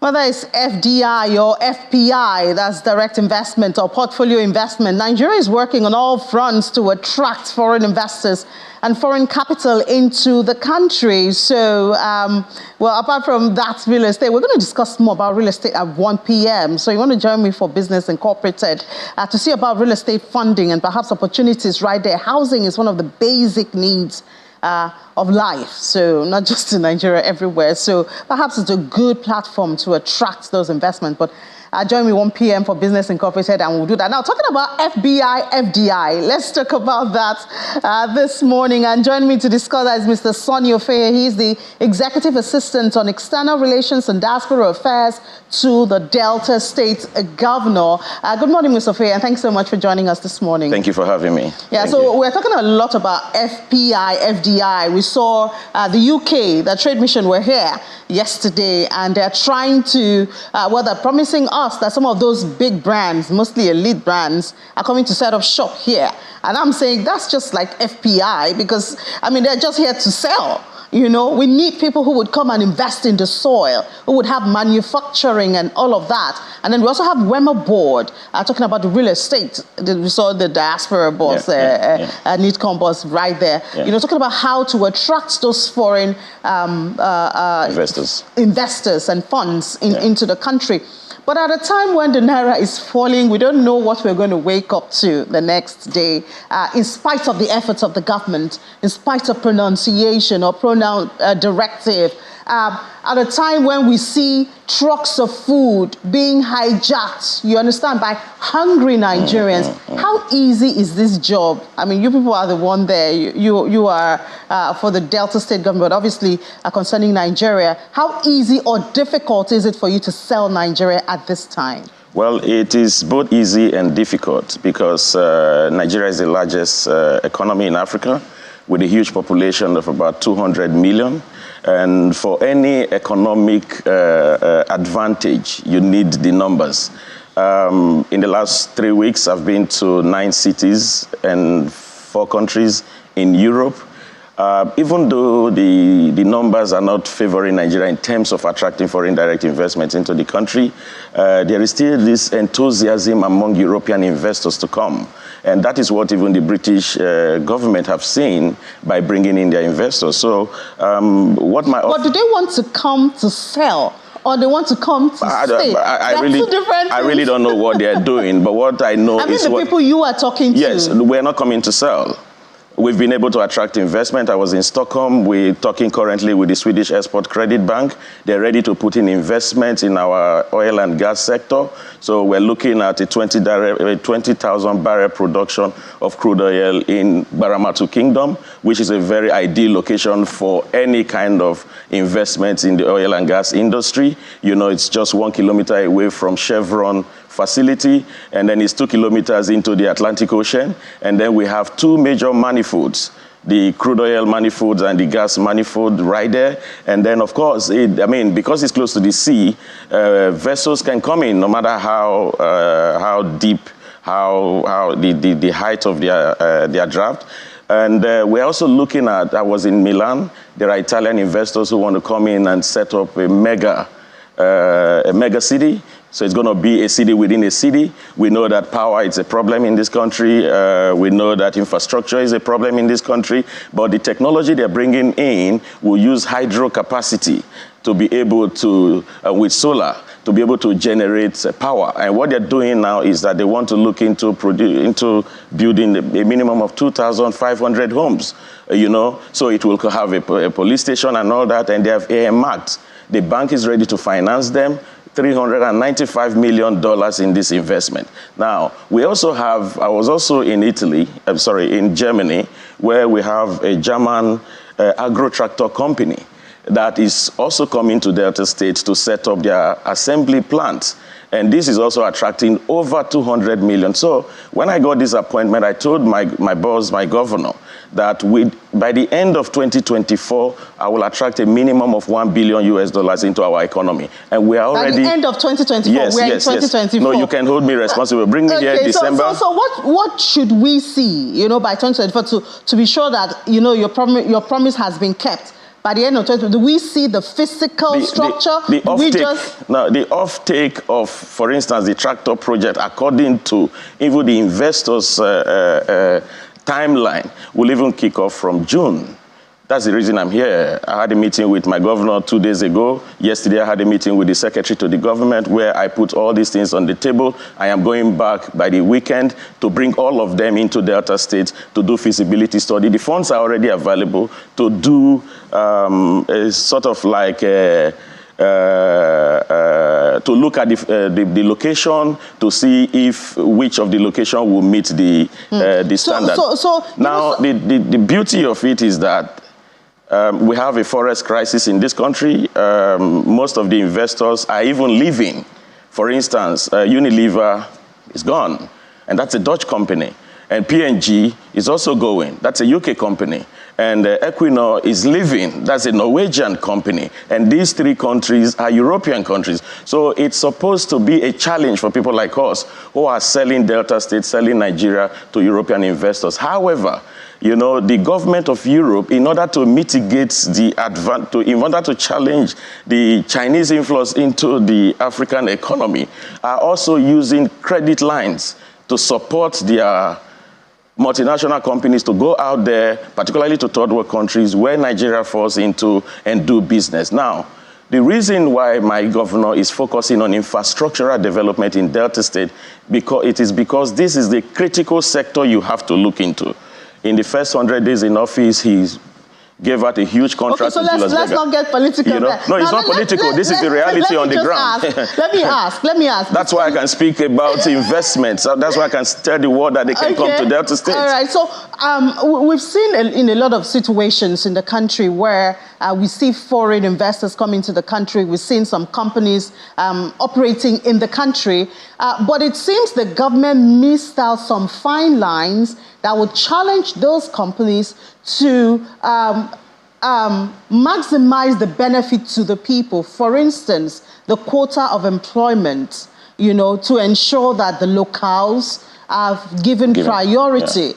Whether it's FDI or FPI, that's direct investment or portfolio investment, Nigeria is working on all fronts to attract foreign investors and foreign capital into the country. So, well, apart from that real estate, we're going to discuss more about real estate at 1 p.m. So you want to join me for Business Incorporated to see about real estate funding and perhaps opportunities right there. Housing is one of the basic needs of life, so not just in Nigeria, everywhere. So perhaps it's a good platform to attract those investments. But join me 1 p.m. for Business Incorporated, and we'll do that. Now, talking about FBI, FDI, let's talk about that this morning. And join me to discuss that is Mr. Ofehe. He's the Executive Assistant on External Relations and Diaspora Affairs to the Delta State Governor. Good morning, Mr. Ofehe, and thanks so much for joining us this morning. Thank you for having me. Yeah, so we're talking a lot about FPI, FDI. We saw the UK, the trade mission, were here yesterday, and they're trying to, well, they're promising us that some of those big brands, mostly elite brands, are coming to set up shop here. And I'm saying that's just like FPI because, I mean, they're just here to sell. You know, we need people who would come and invest in the soil, who would have manufacturing and all of that. And then we also have Wema Board, talking about the real estate. We saw the diaspora boss, Nitcom boss right there. Yeah. You know, talking about how to attract those foreign investors and funds into the country. But at a time when the Naira is falling, we don't know what we're going to wake up to the next day, in spite of the efforts of the government, in spite of pronunciation or directive. At a time when we see trucks of food being hijacked, you understand, by hungry Nigerians. How easy is this job? I mean, you people are the one there. You are for the Delta State government, obviously concerning Nigeria. How easy or difficult is it for you to sell Nigeria at this time? Well, it is both easy and difficult because Nigeria is the largest economy in Africa with a huge population of about 200 million. And for any economic advantage, you need the numbers. In the last 3 weeks, I've been to 9 cities and 4 countries in Europe. Even though the numbers are not favoring Nigeria in terms of attracting foreign direct investment into the country, there is still this enthusiasm among European investors to come. And that is what even the British government have seen by bringing in their investors. So But do they want to come to sell? Or they want to come to stay? I really don't know what they're doing. But what I know is the people you are talking to. Yes, we're not coming to sell. We've been able to attract investment. I was in Stockholm. We're talking currently with the Swedish Export Credit Bank. They're ready to put in investment in our oil and gas sector. So we're looking at a 20,000 barrel production of crude oil in Baramatu Kingdom, which is a very ideal location for any kind of investment in the oil and gas industry. You know, it's just 1 kilometer away from Chevron facility, and then it's 2 kilometers into the Atlantic Ocean. And then we have 2 major manifolds, the crude oil manifold and the gas manifold right there. And then, of course, because it's close to the sea, vessels can come in no matter how deep, how the height of their draft. And we're also looking at, I was in Milan, there are Italian investors who want to come in and set up a mega city. So it's going to be a city within a city. We know that power is a problem in this country. We know that infrastructure is a problem in this country. But the technology they're bringing in will use hydro capacity to be able to, with solar, to be able to generate power. And what they're doing now is that they want to look into building a minimum of 2,500 homes, you know. So it will have a police station and all that, and they have earmarked. The bank is ready to finance them. $395 million in this investment. Now, we also have, I was also in in Germany, where we have a German agro-tractor company that is also coming to Delta State to set up their assembly plant. And this is also attracting over 200 million. So when I got this appointment, I told my boss, my governor, that by the end of 2024, I will attract a minimum of $1 billion into our economy. And we are already... By the end of 2024? Yes, we're in 2024. Yes. No, you can hold me responsible. Bring me here in December. So what should we see, you know, by 2024 to be sure that, you know, your promise has been kept? by the end of 2020? Do we see the physical structure? The offtake of, for instance, the tractor project, according to even the investors' timeline, will even kick off from June. That's the reason I'm here. I had a meeting with my governor 2 days ago. Yesterday, I had a meeting with the secretary to the government where I put all these things on the table. I am going back by the weekend to bring all of them into Delta State to do feasibility study. The funds are already available to do a sort of like to look at the location to see if which of the location will meet the standard. Now, the beauty of it is that we have a forest crisis in this country. Most of the investors are even leaving. For instance, Unilever is gone, and that's a Dutch company. And P&G is also going. That's a UK company. And Equinor is leaving. That's a Norwegian company. And these three countries are European countries. So it's supposed to be a challenge for people like us who are selling Delta State, selling Nigeria to European investors. However, you know, the government of Europe, in order to mitigate in order to challenge the Chinese influence into the African economy, are also using credit lines to support their multinational companies to go out there, particularly to third world countries where Nigeria falls into and do business. Now, the reason why my governor is focusing on infrastructural development in Delta State, because this is the critical sector you have to look into. In the first 100 days in office, he gave out a huge contract. Okay, so let's not get political. You know? No, it's not political. This is the reality on the ground. Let me ask. That's why I can speak about investments. That's why I can tell the world that they can come to Delta State. All right. So we've seen in a lot of situations in the country where we see foreign investors come into the country. We've seen some companies operating in the country. But it seems the government missed out some fine lines that would challenge those companies to maximize the benefit to the people. For instance, the quota of employment, you know, to ensure that the locals are given priority.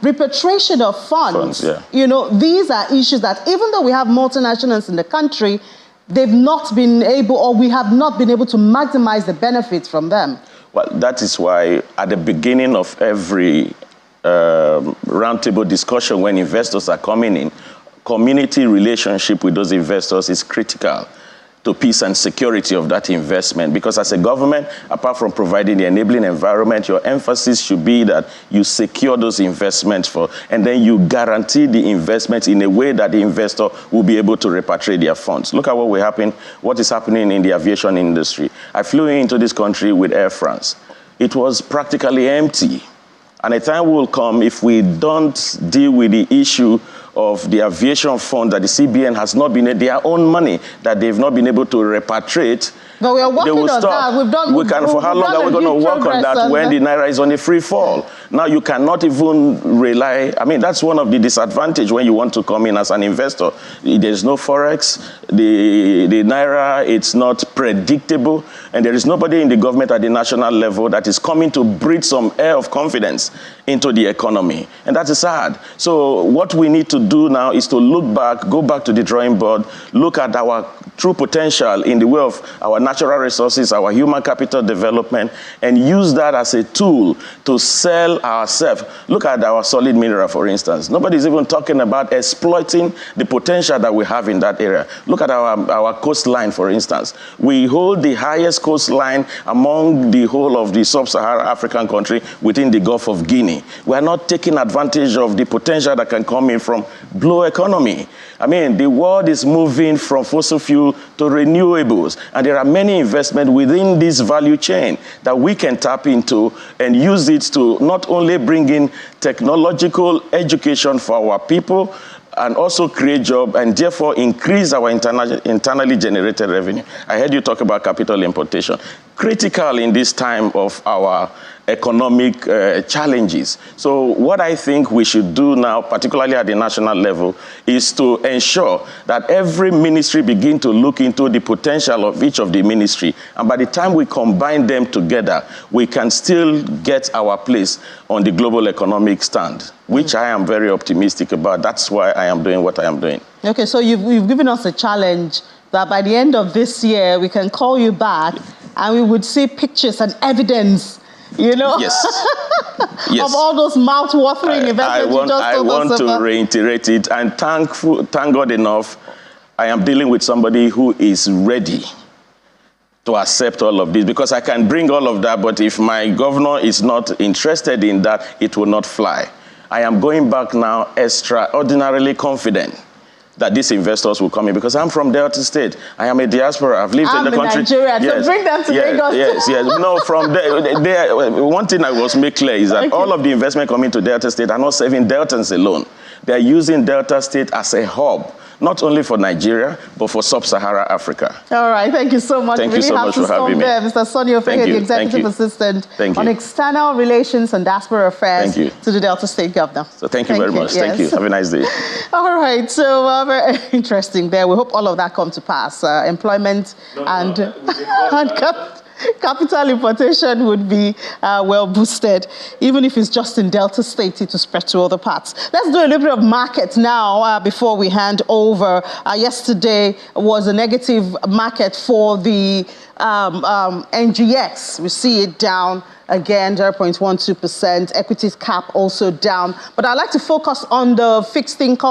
Repatriation of funds. You know, these are issues that even though we have multinationals in the country, they've not been able, or we have not been able to maximize the benefits from them. Well, that is why at the beginning of every roundtable discussion when investors are coming in, community relationship with those investors is critical to peace and security of that investment. Because as a government, apart from providing the enabling environment, your emphasis should be that you secure those investments and then you guarantee the investment in a way that the investor will be able to repatriate their funds. Look at what is happening in the aviation industry. I flew into this country with Air France. It was practically empty. And a time will come if we don't deal with the issue of the aviation fund that the CBN has not been, their own money that they've not been able to repatriate. But we are working on that. For how long are we going to work on that when the Naira is on a free fall? Now you cannot even rely. I mean, that's one of the disadvantages when you want to come in as an investor. There's no Forex. The Naira, it's not predictable. And there is nobody in the government at the national level that is coming to breathe some air of confidence into the economy. And that is sad. So what we need to do now is to look back, go back to the drawing board, look at our true potential in the way of our natural resources, our human capital development, and use that as a tool to sell ourselves. Look at our solid mineral, for instance. Nobody's even talking about exploiting the potential that we have in that area. Look at our coastline, for instance. We hold the highest coastline among the whole of the Sub-Sahara African country within the Gulf of Guinea. We are not taking advantage of the potential that can come in from blue economy. I mean, the world is moving from fossil fuel to renewables, and there are many investments within this value chain that we can tap into and use it to not only bring in technological education for our people, and also create jobs and therefore increase our internally generated revenue. I heard you talk about capital importation. Critical in this time of our economic challenges. So what I think we should do now, particularly at the national level, is to ensure that every ministry begin to look into the potential of each of the ministry. And by the time we combine them together, we can still get our place on the global economic stand, which I am very optimistic about. That's why I am doing what I am doing. Okay, so you've given us a challenge that by the end of this year, we can call you back and we would see pictures and evidence, you know, yes. Yes. of all those mouth-watering investments I want to reiterate it, and thank God enough, I am dealing with somebody who is ready to accept all of this, because I can bring all of that, but if my governor is not interested in that, it will not fly. I am going back now extraordinarily confident that these investors will come in, because I'm from Delta State. I am a diaspora. I've lived in the country. Nigerian, yes. So bring them to Lagos. Yes. No, from there, one thing I must make clear is that all of the investment coming to Delta State are not serving Deltans alone. They're using Delta State as a hub, not only for Nigeria, but for Sub-Sahara Africa. All right, thank you so much. Thank you so much for having me. Mr. Sonny Ofehe, the Executive Assistant on External Relations and Diaspora Affairs to the Delta State Governor. So thank you very much. Yes. Thank you. Have a nice day. All right, so very interesting there. We hope all of that come to pass. Employment and capital importation would be well boosted. Even if it's just in Delta State, it will spread to other parts. Let's do a little bit of market now before we hand over. Yesterday was a negative market for the NGX. We see it down again, 0.12%. Equities cap also down. But I'd like to focus on the fixed income